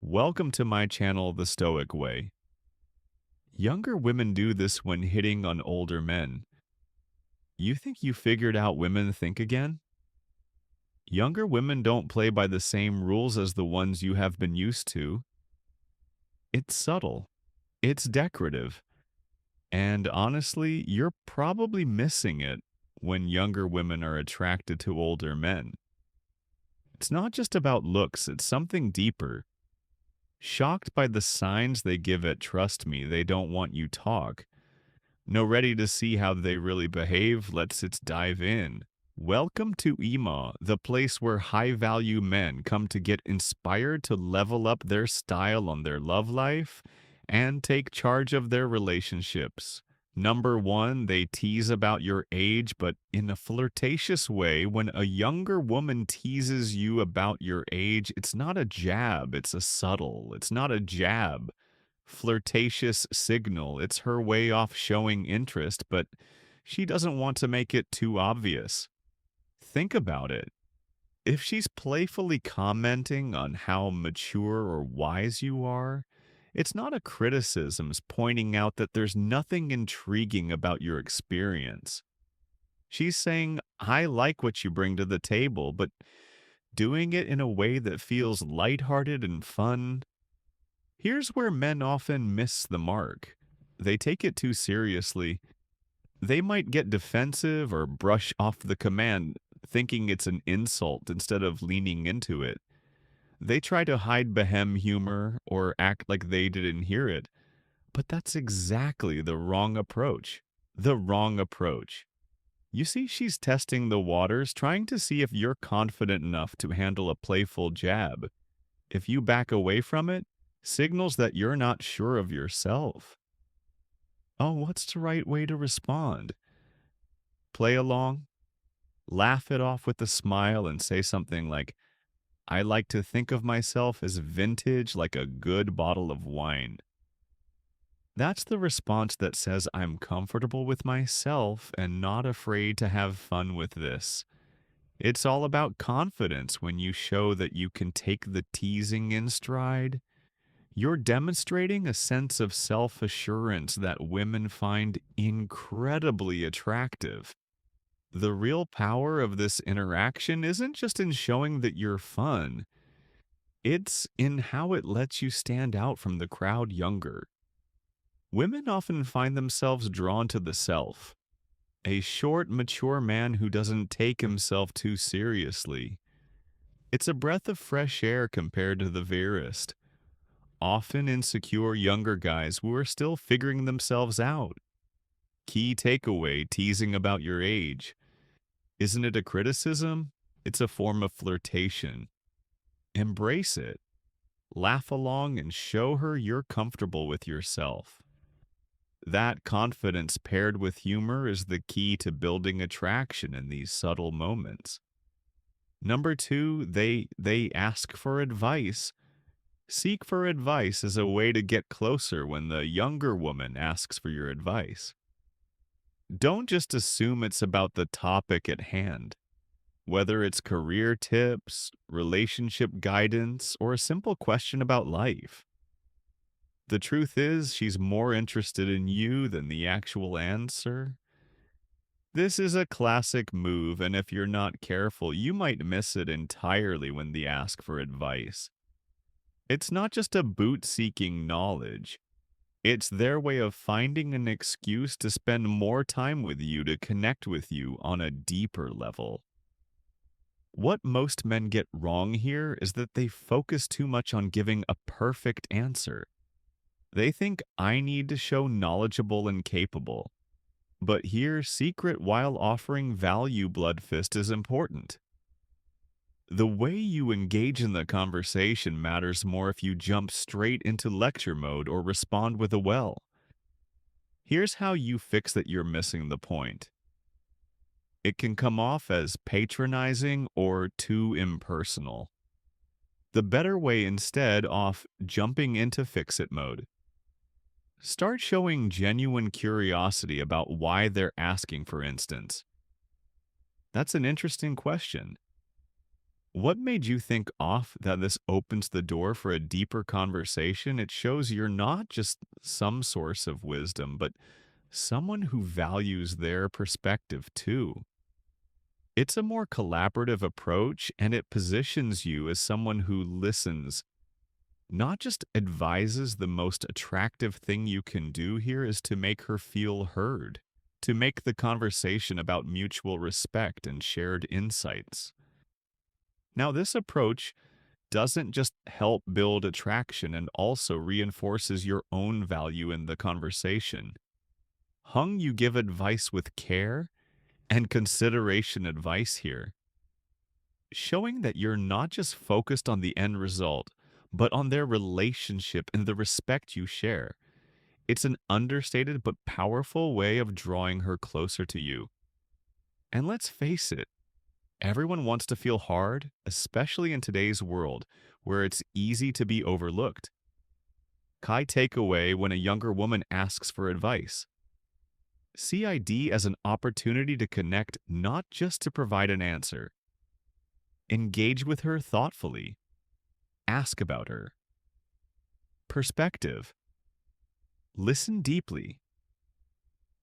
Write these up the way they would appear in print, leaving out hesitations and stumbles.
Welcome to my channel, The Stoic Way. Younger women do this when hitting on older men. You think you figured out women think again? Younger women don't play by the same rules as the ones you have been used to. It's subtle. It's decorative. And honestly, you're probably missing it when younger women are attracted to older men. It's not just about looks, it's something deeper. Shocked by the signs they give at trust me, they don't want you talk. No, ready to see how they really behave? Let's dive in. Welcome to EMA, the place where high-value men come to get inspired to level up their style on their love life and take charge of their relationships. Number one, they tease about your age, but in a flirtatious way. When a younger woman teases you about your age, it's not a jab, it's not a jab. Flirtatious signal. It's her way off showing interest, but she doesn't want to make it too obvious. Think about it. If she's playfully commenting on how mature or wise you are, it's not a criticism, it's pointing out that there's nothing intriguing about your experience. She's saying, I like what you bring to the table, but doing it in a way that feels lighthearted and fun. Here's where men often miss the mark. They take it too seriously. They might get defensive or brush off the command, thinking it's an insult instead of leaning into it. They try to hide Behem humor or act like they didn't hear it. But that's exactly the wrong approach. The wrong approach. You see, she's testing the waters, trying to see if you're confident enough to handle a playful jab. If you back away from it, signals that you're not sure of yourself. Oh, what's the right way to respond? Play along, laugh it off with a smile, and say something like, I like to think of myself as vintage like a good bottle of wine. That's the response that says I'm comfortable with myself and not afraid to have fun with this. It's all about confidence when you show that you can take the teasing in stride. You're demonstrating a sense of self-assurance that women find incredibly attractive. The real power of this interaction isn't just in showing that you're fun, it's in how it lets you stand out from the crowd younger. Women often find themselves drawn to the self, a short, mature man who doesn't take himself too seriously. It's a breath of fresh air compared to the Verist, often insecure younger guys who are still figuring themselves out. Key takeaway, teasing about your age. Isn't it a criticism? It's a form of flirtation. Embrace it. Laugh along and show her you're comfortable with yourself. That confidence paired with humor is the key to building attraction in these subtle moments. Number two, they ask for advice. Seek for advice as a way to get closer when the younger woman asks for your advice. Don't just assume it's about the topic at hand. Whether it's career tips, relationship guidance, or a simple question about life. The truth is, she's more interested in you than the actual answer. This is a classic move, and if you're not careful, you might miss it entirely when they ask for advice. It's not just a boot seeking knowledge. It's their way of finding an excuse to spend more time with you, to connect with you on a deeper level. What most men get wrong here is that they focus too much on giving a perfect answer. They think I need to show knowledgeable and capable. But here, secret while offering value blood fist is important. The way you engage in the conversation matters more if you jump straight into lecture mode or respond with a well. Here's how you fix that you're missing the point. It can come off as patronizing or too impersonal. The better way instead off jumping into fix-it mode. Start showing genuine curiosity about why they're asking, for instance. That's an interesting question. What made you think off that this opens the door for a deeper conversation? It shows you're not just some source of wisdom, but someone who values their perspective too. It's a more collaborative approach, and it positions you as someone who listens, not just advises. The most attractive thing you can do here is to make her feel heard, to make the conversation about mutual respect and shared insights. Now, this approach doesn't just help build attraction and also reinforces your own value in the conversation. You give advice with care and consideration advice here, showing that you're not just focused on the end result, but on their relationship and the respect you share. It's an understated but powerful way of drawing her closer to you. And let's face it, everyone wants to feel hard, especially in today's world where it's easy to be overlooked. Kai takeaway when a younger woman asks for advice. CID as an opportunity to connect, not just to provide an answer. Engage with her thoughtfully. Ask about her. Perspective. Listen deeply.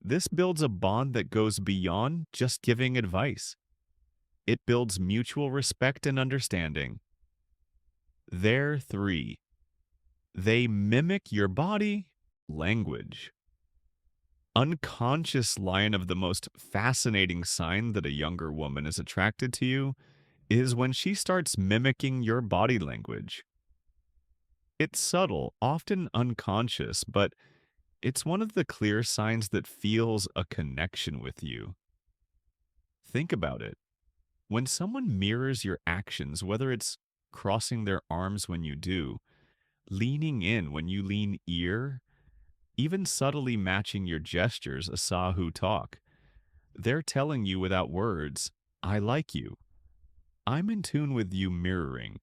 This builds a bond that goes beyond just giving advice. It builds mutual respect and understanding. There, 3. They mimic your body language. Unconscious line of the most fascinating sign that a younger woman is attracted to you is when she starts mimicking your body language. It's subtle, often unconscious, but it's one of the clear signs that feels a connection with you. Think about it. When someone mirrors your actions, whether it's crossing their arms when you do, leaning in when you lean ear, even subtly matching your gestures, a sahu talk, they're telling you without words, I like you. I'm in tune with you mirroring.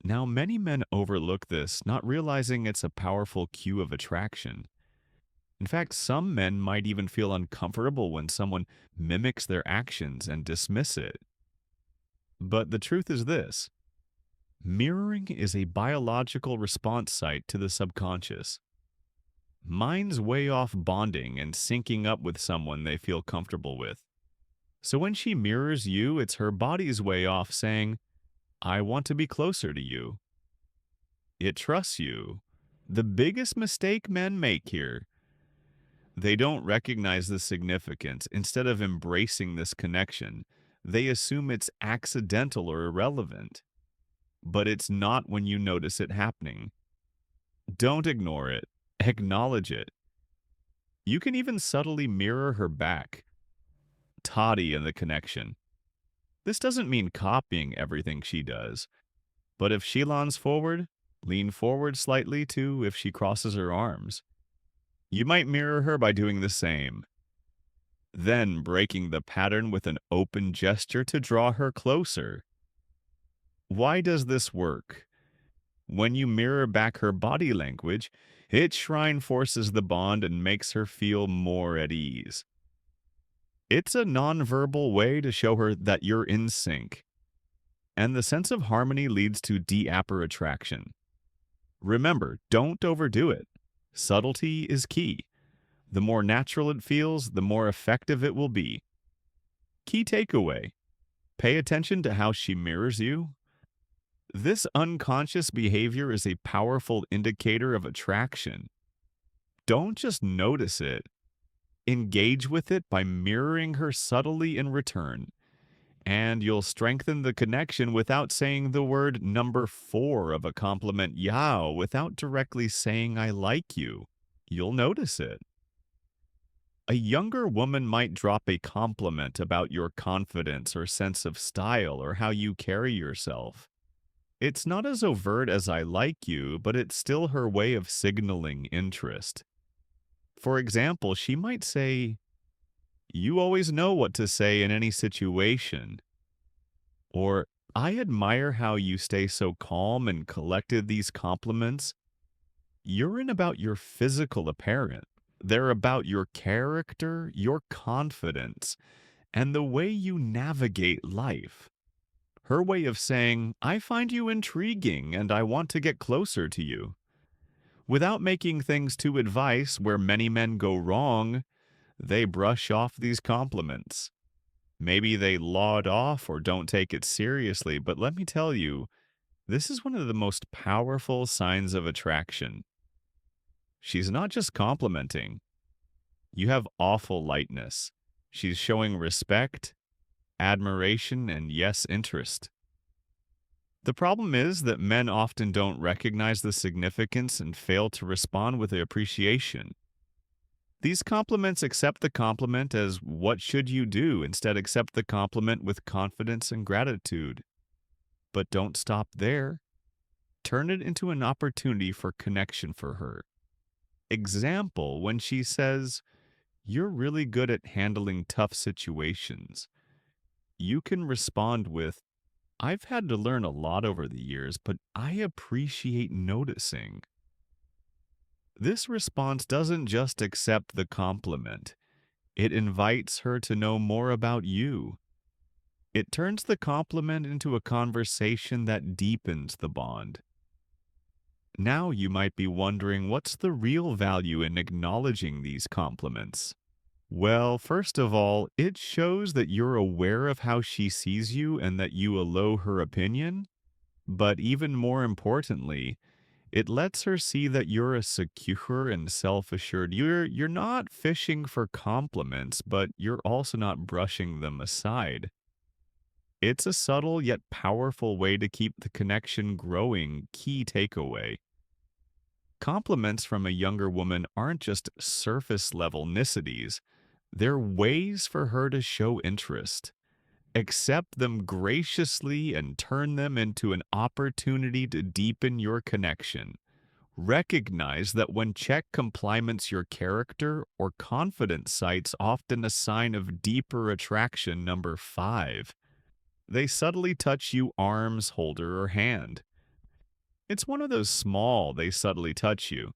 Now, many men overlook this, not realizing it's a powerful cue of attraction. In fact, some men might even feel uncomfortable when someone mimics their actions and dismiss it. But the truth is this: mirroring is a biological response site to the subconscious. Minds way off bonding and syncing up with someone they feel comfortable with. So when she mirrors you, it's her body's way off saying, I want to be closer to you. It trusts you. The biggest mistake men make here: they don't recognize the significance. Instead of embracing this connection, they assume it's accidental or irrelevant. But it's not when you notice it happening. Don't ignore it. Acknowledge it. You can even subtly mirror her back. Toddy in the connection. This doesn't mean copying everything she does, but if she leans forward, lean forward slightly too if she crosses her arms. You might mirror her by doing the same. Then breaking the pattern with an open gesture to draw her closer. Why does this work? When you mirror back her body language, it shrine forces the bond and makes her feel more at ease. It's a nonverbal way to show her that you're in sync. And the sense of harmony leads to deeper attraction. Remember, don't overdo it. Subtlety is key. The more natural it feels, the more effective it will be. Key takeaway: pay attention to how she mirrors you. This unconscious behavior is a powerful indicator of attraction. Don't just notice it. Engage with it by mirroring her subtly in return, and you'll strengthen the connection without saying the word number 4 of a compliment, yao, without directly saying I like you. You'll notice it. A younger woman might drop a compliment about your confidence or sense of style or how you carry yourself. It's not as overt as I like you, but it's still her way of signaling interest. For example, she might say, you always know what to say in any situation. Or, I admire how you stay so calm and collected. These compliments, you're in about your physical appearance. They're about your character, your confidence, and the way you navigate life. Her way of saying, I find you intriguing and I want to get closer to you. Without making things to advice where many men go wrong, they brush off these compliments. Maybe they laud off or don't take it seriously, but let me tell you, this is one of the most powerful signs of attraction. She's not just complimenting. You have awful lightness. She's showing respect, admiration, and yes, interest. The problem is that men often don't recognize the significance and fail to respond with appreciation. These compliments accept the compliment as what should you do, instead accept the compliment with confidence and gratitude. But don't stop there. Turn it into an opportunity for connection for her. Example, when she says, you're really good at handling tough situations. You can respond with, I've had to learn a lot over the years, but I appreciate noticing. This response doesn't just accept the compliment. It invites her to know more about you. It turns the compliment into a conversation that deepens the bond. Now you might be wondering, what's the real value in acknowledging these compliments? Well, first of all, it shows that you're aware of how she sees you and that you allow her opinion. But even more importantly, it lets her see that you're a secure and self-assured. You're not fishing for compliments, but you're also not brushing them aside. It's a subtle yet powerful way to keep the connection growing. Key takeaway. Compliments from a younger woman aren't just surface level niceties. They're ways for her to show interest. Accept them graciously and turn them into an opportunity to deepen your connection. Recognize that when check compliments your character or confidence sites often a sign of deeper attraction. Number 5. They subtly touch you arms, holder, or hand. It's one of those small they subtly touch you.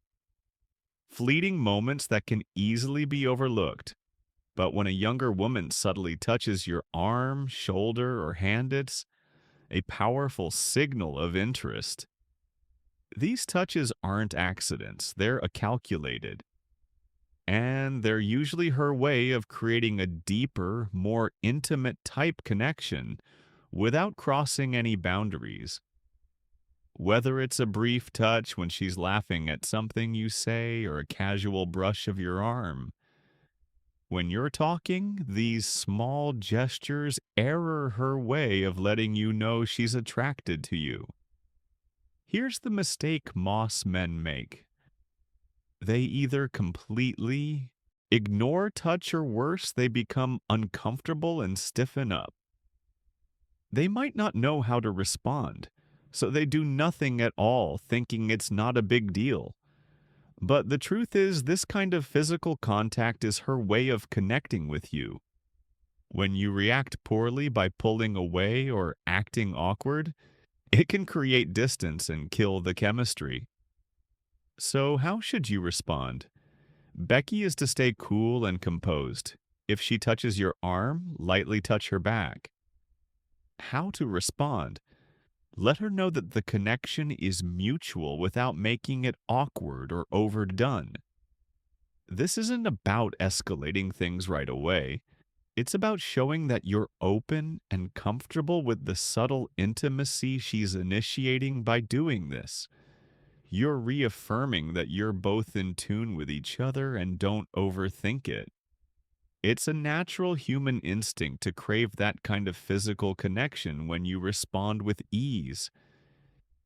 Fleeting moments that can easily be overlooked. But when a younger woman subtly touches your arm, shoulder, or hand, it's a powerful signal of interest. These touches aren't accidents, they're calculated. And they're usually her way of creating a deeper, more intimate type connection without crossing any boundaries. Whether it's a brief touch when she's laughing at something you say or a casual brush of your arm, when you're talking, these small gestures are her way of letting you know she's attracted to you. Here's the mistake most men make. They either completely ignore touch or worse, they become uncomfortable and stiffen up. They might not know how to respond, so they do nothing at all, thinking it's not a big deal. But the truth is, this kind of physical contact is her way of connecting with you. When you react poorly by pulling away or acting awkward, it can create distance and kill the chemistry. So how should you respond? Becky is to stay cool and composed. If she touches your arm, lightly touch her back. How to respond? Let her know that the connection is mutual without making it awkward or overdone. This isn't about escalating things right away. It's about showing that you're open and comfortable with the subtle intimacy she's initiating by doing this. You're reaffirming that you're both in tune with each other and don't overthink it. It's a natural human instinct to crave that kind of physical connection when you respond with ease.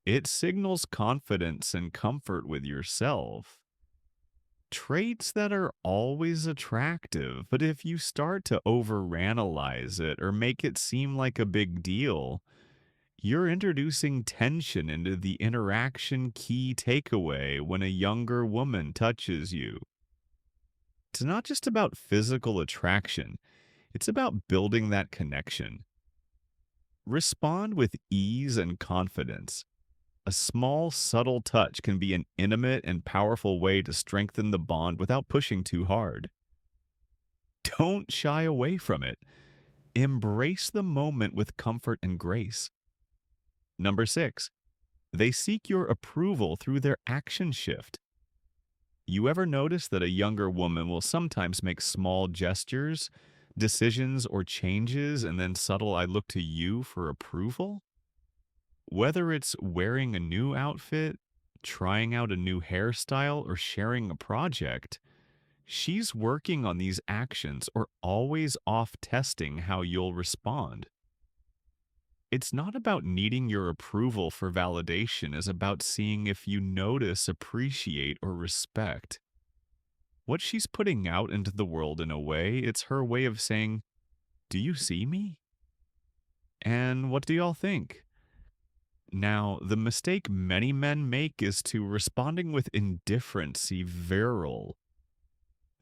It signals confidence and comfort with yourself. Traits that are always attractive, but if you start to overanalyze it or make it seem like a big deal, you're introducing tension into the interaction. Key takeaway when a younger woman touches you. It's not just about physical attraction, it's about building that connection. Respond with ease and confidence. A small, subtle touch can be an intimate and powerful way to strengthen the bond without pushing too hard. Don't shy away from it. Embrace the moment with comfort and grace. Number 6, they seek your approval through their action shift. You ever notice that a younger woman will sometimes make small gestures, decisions, or changes, and then subtle "I look to you for approval"? Whether it's wearing a new outfit, trying out a new hairstyle, or sharing a project, she's working on these actions or always off testing how you'll respond. It's not about needing your approval for validation, it's about seeing if you notice, appreciate, or respect what she's putting out into the world. In a way, it's her way of saying, "Do you see me? And what do y'all think?" Now, the mistake many men make is to responding with indifference, virile.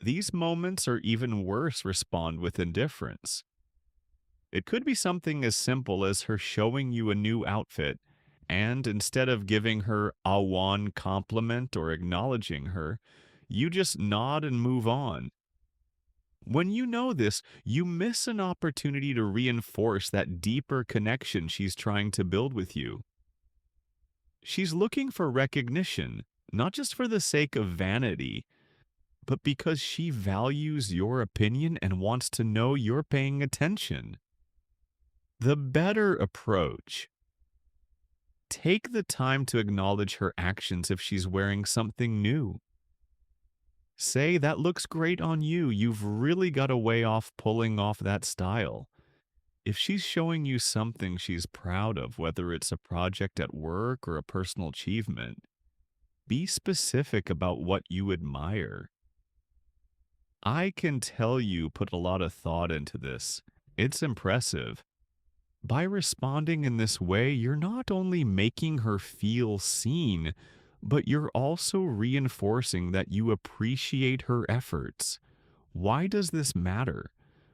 These moments, or even worse, respond with indifference. It could be something as simple as her showing you a new outfit, and instead of giving her a one compliment or acknowledging her, you just nod and move on. When you know this, you miss an opportunity to reinforce that deeper connection she's trying to build with you. She's looking for recognition, not just for the sake of vanity, but because she values your opinion and wants to know you're paying attention. The better approach: take the time to acknowledge her actions if she's wearing something new. Say, "That looks great on you. You've really got a way off pulling off that style." If she's showing you something she's proud of, whether it's a project at work or a personal achievement, be specific about what you admire. I can tell you put a lot of thought into this. It's impressive. By responding in this way, you're not only making her feel seen, but you're also reinforcing that you appreciate her efforts. Why does this matter?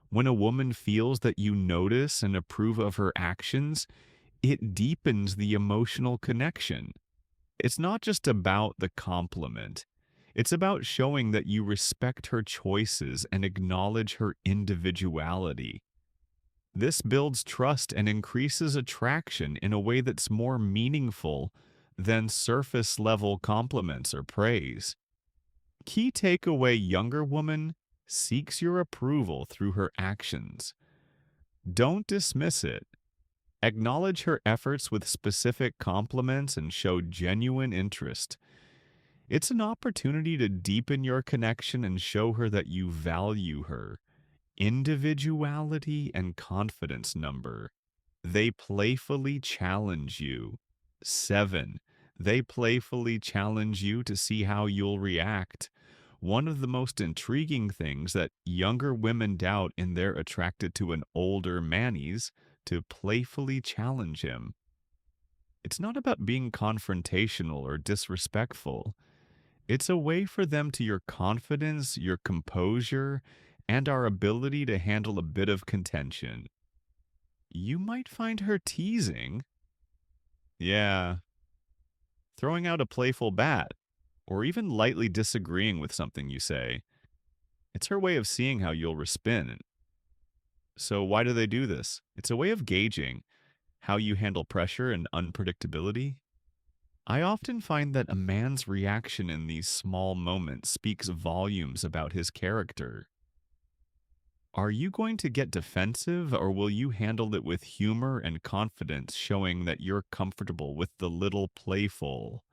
When a woman feels that you notice and approve of her actions, it deepens the emotional connection. It's not just about the compliment. It's about showing that you respect her choices and acknowledge her individuality. This builds trust and increases attraction in a way that's more meaningful than surface level compliments or praise. Key takeaway: younger woman seeks your approval through her actions. Don't dismiss it. Acknowledge her efforts with specific compliments and show genuine interest. It's an opportunity to deepen your connection and show her that you value her individuality and confidence. Number, they playfully challenge you. 7, they playfully challenge you to see how you'll react. One of the most intriguing things that younger women doubt in their attracted to an older man is to playfully challenge him. It's not about being confrontational or disrespectful. It's a way for them to your confidence, your composure, and our ability to handle a bit of contention. You might find her teasing, yeah, throwing out a playful bat, or even lightly disagreeing with something you say. It's her way of seeing how you'll respond. So why do they do this? It's a way of gauging how you handle pressure and unpredictability. I often find that a man's reaction in these small moments speaks volumes about his character. Are you going to get defensive, or will you handle it with humor and confidence, showing that you're comfortable with the little playful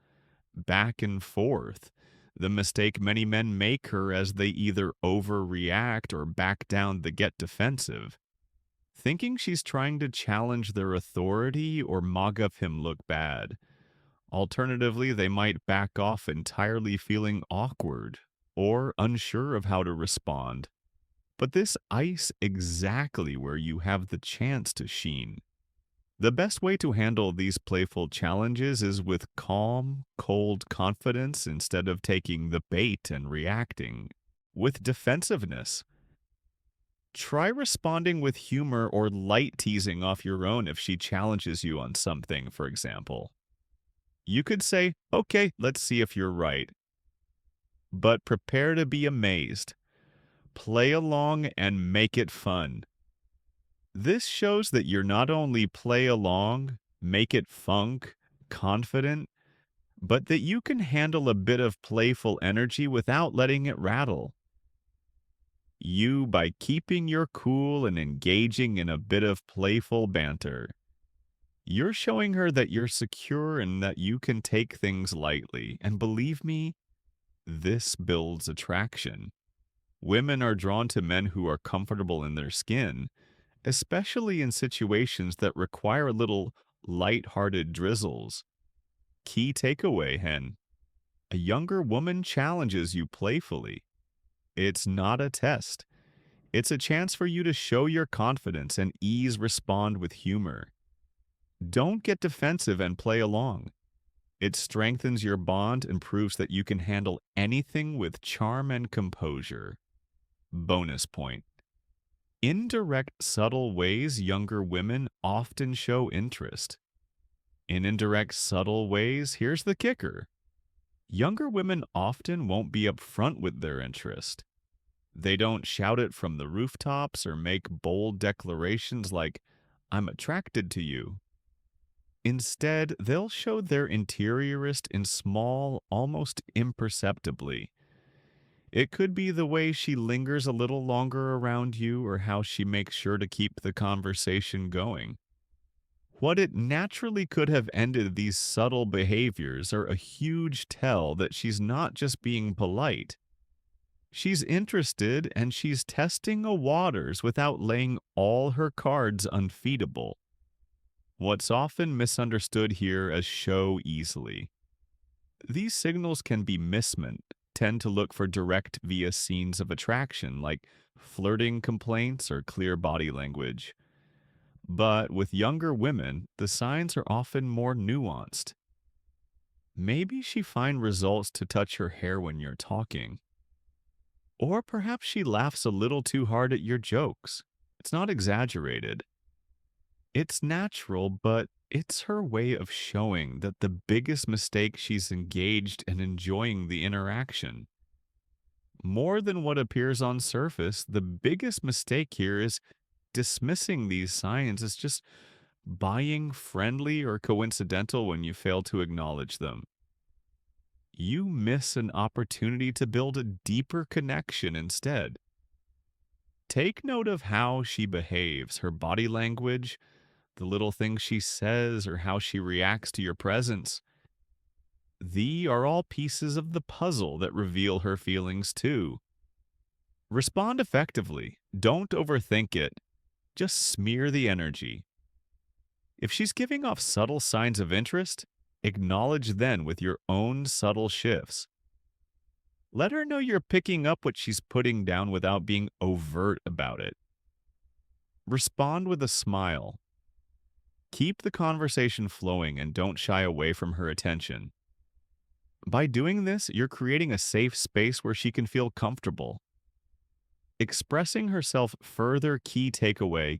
back and forth? The mistake many men make her as they either overreact or back down the get defensive, thinking she's trying to challenge their authority or mug up him look bad. Alternatively, they might back off entirely feeling awkward or unsure of how to respond. But this ice exactly where you have the chance to sheen. The best way to handle these playful challenges is with calm, cold confidence instead of taking the bait and reacting with defensiveness. Try responding with humor or light teasing off your own if she challenges you on something, for example. You could say, "Okay, let's see if you're right." But prepare to be amazed. Play along and make it fun. This shows that you're not only play along, Make it funk, confident, but that you can handle a bit of playful energy without letting it rattle. You, by keeping your cool and engaging in a bit of playful banter, you're showing her that you're secure and that you can take things lightly. And believe me, this builds attraction. Women are drawn to men who are comfortable in their skin, especially in situations that require a little light-hearted drizzles. Key takeaway, hen. A younger woman challenges you playfully. It's not a test. It's a chance for you to show your confidence and respond with humor. Don't get defensive and play along. It strengthens your bond and proves that you can handle anything with charm and composure. Bonus point. Indirect, subtle ways younger women often show interest. In indirect, subtle ways, here's the kicker. Younger women often won't be upfront with their interest. They don't shout it from the rooftops or make bold declarations like, I'm attracted to you. Instead, they'll show their interiorist in small, almost imperceptibly. It could be the way she lingers a little longer around you or how she makes sure to keep the conversation going. What it naturally could have ended these subtle behaviors are a huge tell that she's not just being polite. She's interested and she's testing a waters without laying all her cards unfeedable. What's often misunderstood here as show easily. These signals can be mismeant, tend to look for direct via scenes of attraction like flirting complaints or clear body language. But with younger women, the signs are often more nuanced. Maybe she finds results to touch her hair when you're talking. Or perhaps she laughs a little too hard at your jokes. It's not exaggerated. It's natural, but it's her way of showing that the biggest mistake she's engaged and enjoying the interaction. More than what appears on surface, the biggest mistake here is dismissing these signs as just buying friendly or coincidental when you fail to acknowledge them. You miss an opportunity to build a deeper connection instead. Take note of how she behaves, her body language, the little things she says, or how she reacts to your presence. These are all pieces of the puzzle that reveal her feelings too. Respond effectively. Don't overthink it. Just smear the energy. If she's giving off subtle signs of interest, acknowledge then with your own subtle shifts. Let her know you're picking up what she's putting down without being overt about it. Respond with a smile. Keep the conversation flowing and don't shy away from her attention. By doing this, you're creating a safe space where she can feel comfortable. Expressing herself further, key takeaway.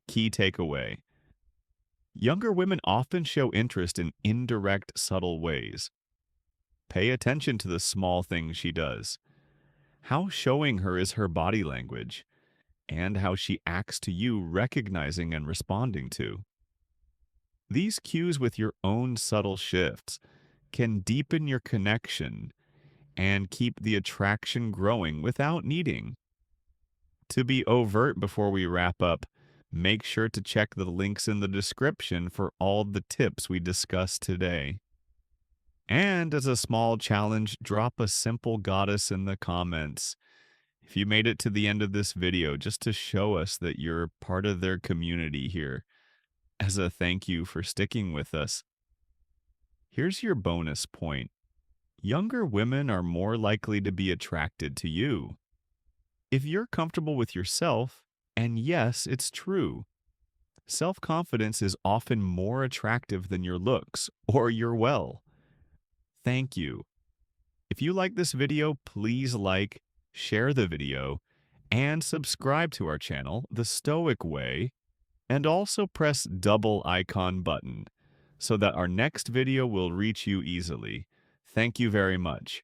Younger women often show interest in indirect, subtle ways. Pay attention to the small things she does. How showing her is her body language, and how she acts to you, recognizing and responding to. These cues with your own subtle shifts can deepen your connection and keep the attraction growing without needing. To be overt before we wrap up, make sure to check the links in the description for all the tips we discussed today. And as a small challenge, drop a simple goddess in the comments. If you made it to the end of this video, just to show us that you're part of their community here, as a thank you for sticking with us. Here's your bonus point. Younger women are more likely to be attracted to you. If you're comfortable with yourself, and yes, it's true, self-confidence is often more attractive than your looks or your well. Thank you. If you like this video, please like, share the video, and subscribe to our channel, The Stoic Way, and also press double icon button so that our next video will reach you easily. Thank you very much.